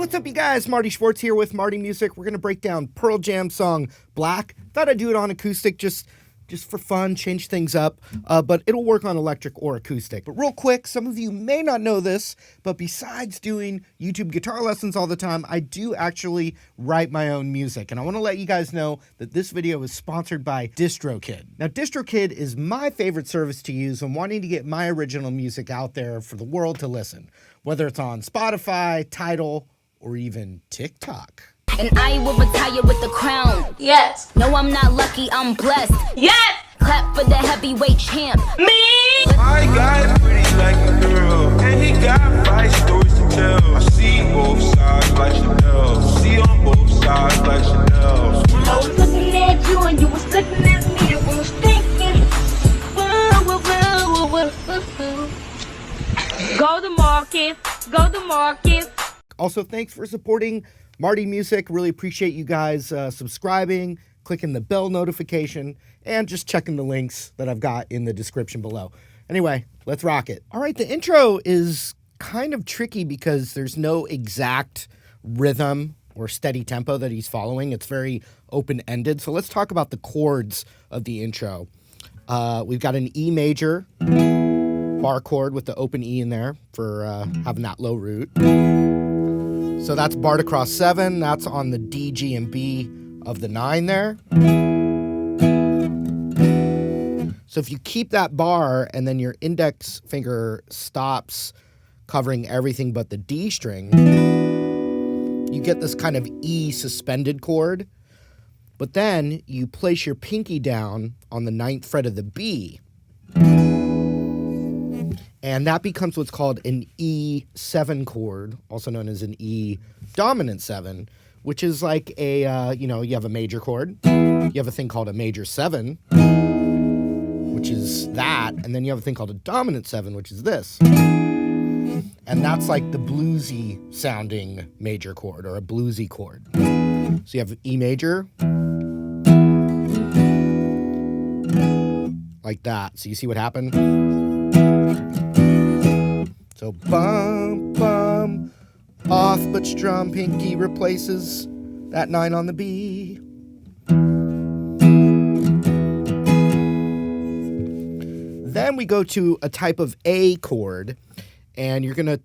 what's up, you guys? Marty Schwartz here with Marty Music. We're going to break down Pearl Jam's song Black. Thought I'd do it on acoustic just for fun, change things up, but it'll work on electric or acoustic. But real quick, some of you may not know this, but besides doing YouTube guitar lessons all the time, I do actually write my own music. And I want to let you guys know that this video is sponsored by DistroKid. Now, DistroKid is my favorite service to use when wanting to get my original music out there for the world to listen, whether it's on Spotify, Tidal, or even TikTok. And I will retire with the crown. Yes. No, I'm not lucky, I'm blessed. Yes. Clap for the heavyweight champ. Me. My guy's pretty like a girl, and he got 5 stories to tell. I see both sides like Chanel. See on both sides like Chanel. I was looking at you and you was looking at me and we was thinking. Go to market. Go to market. Also, thanks for supporting Marty Music. Really appreciate you guys subscribing, clicking the bell notification, and just checking the links that I've got in the description below. Anyway, let's rock it. All right, the intro is kind of tricky because there's no exact rhythm or steady tempo that he's following. It's very open-ended. So let's talk about the chords of the intro. We've got an E major bar chord with the open E in there for having that low root. So that's barred across 7. That's on the D, G, and B of the 9 there. So if you keep that bar and then your index finger stops covering everything but the D string, you get this kind of E suspended chord. But then you place your pinky down on the 9th fret of the B. And that becomes what's called an E7 chord, also known as an E dominant 7, which is like a, you have a major chord. You have a thing called a major 7, which is that. And then you have a thing called a dominant 7, which is this. And that's like the bluesy sounding major chord or a bluesy chord. So you have E major, like that. So you see what happened? So bum, bum, off but strum, pinky replaces that 9 on the B. Then we go to a type of A chord, and you're going to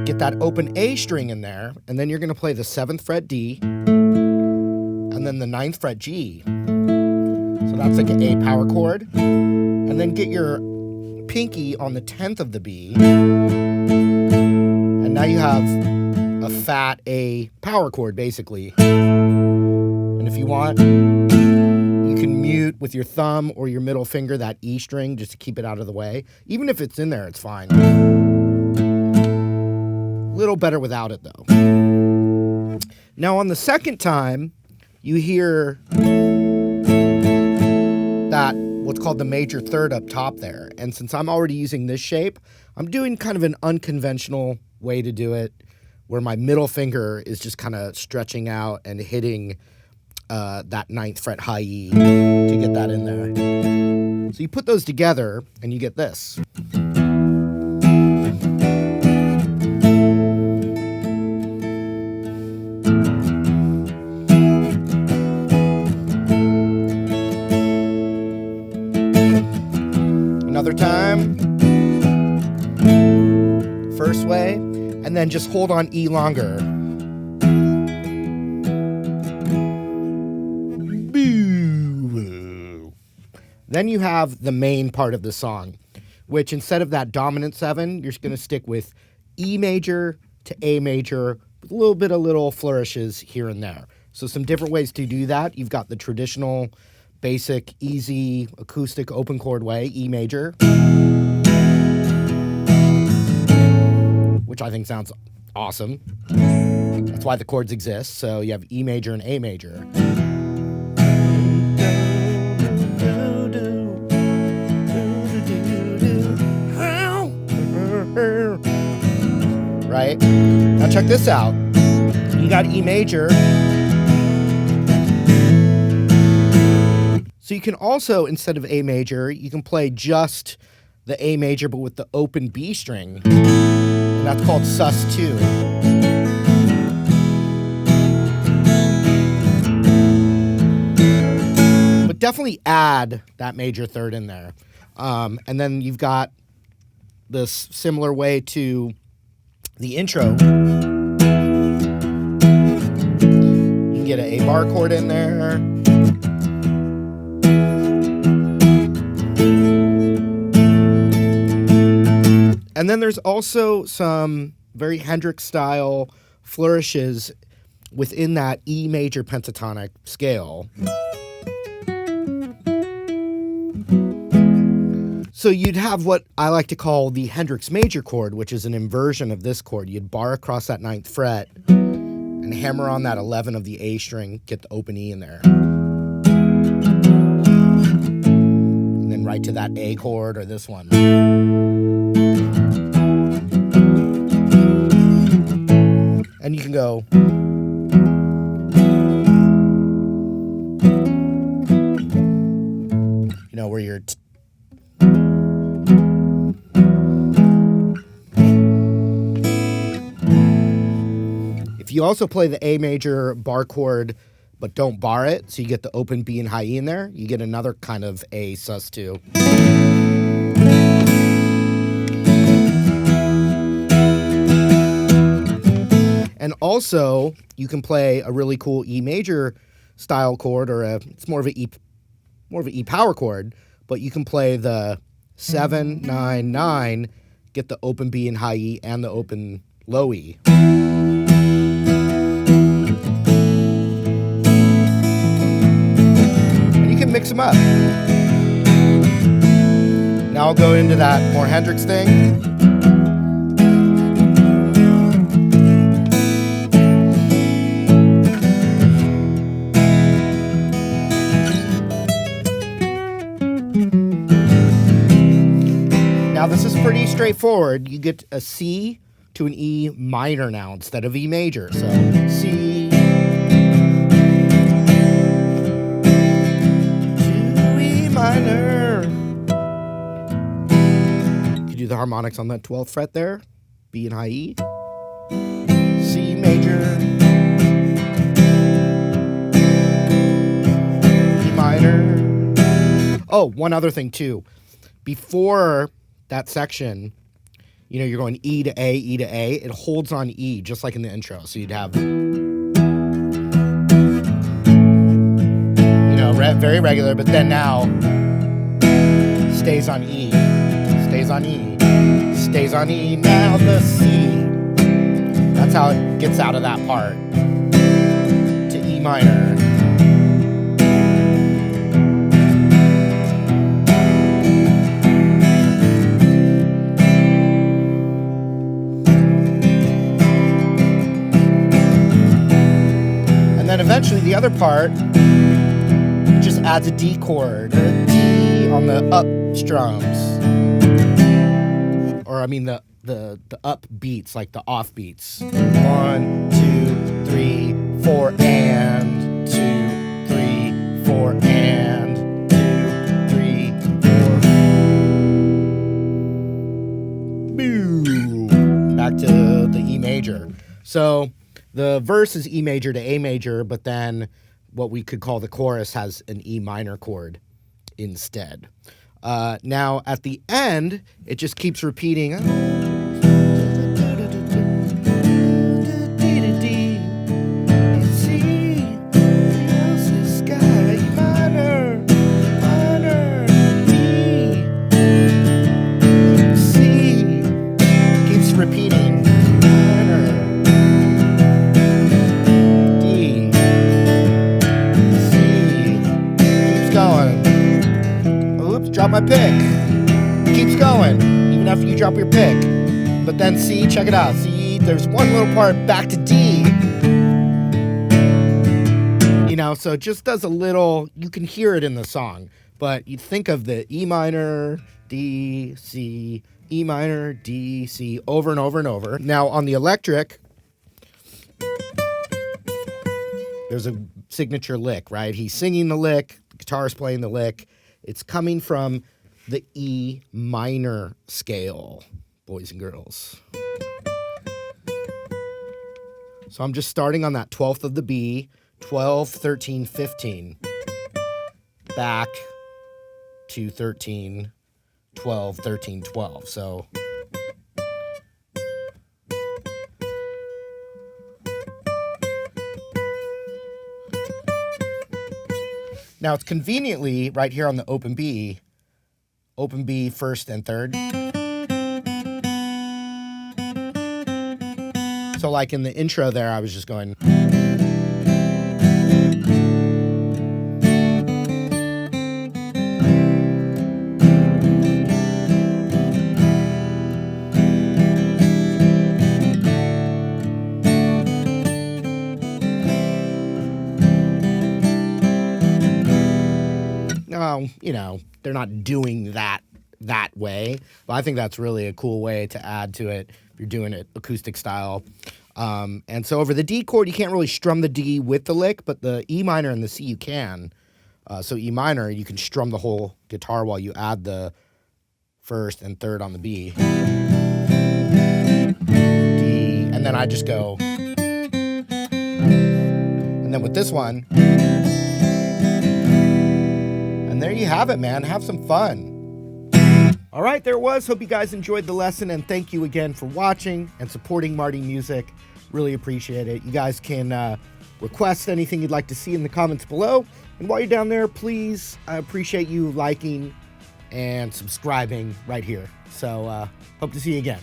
get that open A string in there, and then you're going to play the 7th fret D, and then the 9th fret G. So that's like an A power chord. And then get your pinky on the 10th of the B, and now you have a fat A power chord, basically. And if you want, you can mute with your thumb or your middle finger that E string just to keep it out of the way. Even if it's in there, it's fine. A little better without it, though. Now, on the second time, you hear that what's called the major third up top there. And since I'm already using this shape, I'm doing kind of an unconventional way to do it, where my middle finger is just kind of stretching out and hitting that 9th fret high E to get that in there. So you put those together and you get this. Another time, first way, and then just hold on E longer. Boo. Then you have the main part of the song, which instead of that dominant 7, you're just going to stick with E major to A major with a little bit of little flourishes here and there. So some different ways to do that. You've got the traditional basic, easy, acoustic, open chord way, E major, which I think sounds awesome. That's why the chords exist. So you have E major and A major. Right? Now check this out. You got E major. So you can also, instead of A major, you can play just the A major, but with the open B string. And that's called sus2. definitely add that major third in there. And then you've got this similar way to the intro. You can get an A bar chord in there. And then there's also some very Hendrix style flourishes within that E major pentatonic scale. So you'd have what I like to call the Hendrix major chord, which is an inversion of this chord. You'd bar across that 9th fret and hammer on that 11 of the A string, get the open E in there. And then right to that A chord or this one. And you can go. You know, where you're... If you also play the A major bar chord, but don't bar it, so you get the open B and high E in there, you get another kind of A sus2. And also, you can play a really cool E major style chord, or it's more of an E power chord, but you can play the 7, 9, 9, get the open B and high E and the open low E. And you can mix them up. Now I'll go into that more Hendrix thing. Now this is pretty straightforward. You get a C to an E minor now instead of E major. So C to E minor. You do the harmonics on that 12th fret there. B and high E. C major. E minor. Oh, one other thing too. Before that section, you know, you're going E to A, E to A. It holds on E, just like in the intro. So you'd have, you know, very regular, but then now stays on E, stays on E, stays on E. Now the C. That's how it gets out of that part to E minor. Then eventually the other part just adds a D chord, or a D on the up strums, or I mean the up beats, like the off beats. 1, 2, 3, 4, and 2, 3, 4, and 2, 3, 4. Boom! Back to the E major. So the verse is E major to A major, but then what we could call the chorus has an E minor chord instead. Now, at the end, it just keeps repeating. Keeps repeating. Drop my pick. Keeps going, even after you drop your pick. But then C, check it out. C, there's one little part back to D. You know, so it just does a little, you can hear it in the song. But you think of the E minor, D, C, E minor, D, C, over and over and over. Now on the electric, there's a signature lick, right? He's singing the lick, the guitar's playing the lick. It's coming from the E minor scale, boys and girls. So I'm just starting on that 12th of the B, 12, 13, 15. back to 13, 12, 13, 12. So now it's conveniently right here on the open B first and third. So like in the intro there, I was just going. You know, they're not doing that way, but I think that's really a cool way to add to it if you're doing it acoustic style. And so over the D chord, you can't really strum the D with the lick, but the E minor and the C you can. So E minor, you can strum the whole guitar while you add the first and third on the B. D, and then I just go. And then with this one, and there you have it, man. Have some fun. All right, there it was. Hope you guys enjoyed the lesson, and thank you again for watching and supporting Marty Music. Really appreciate it. You guys can request anything you'd like to see in the comments below. And while you're down there, please, I appreciate you liking and subscribing right here. So hope to see you again.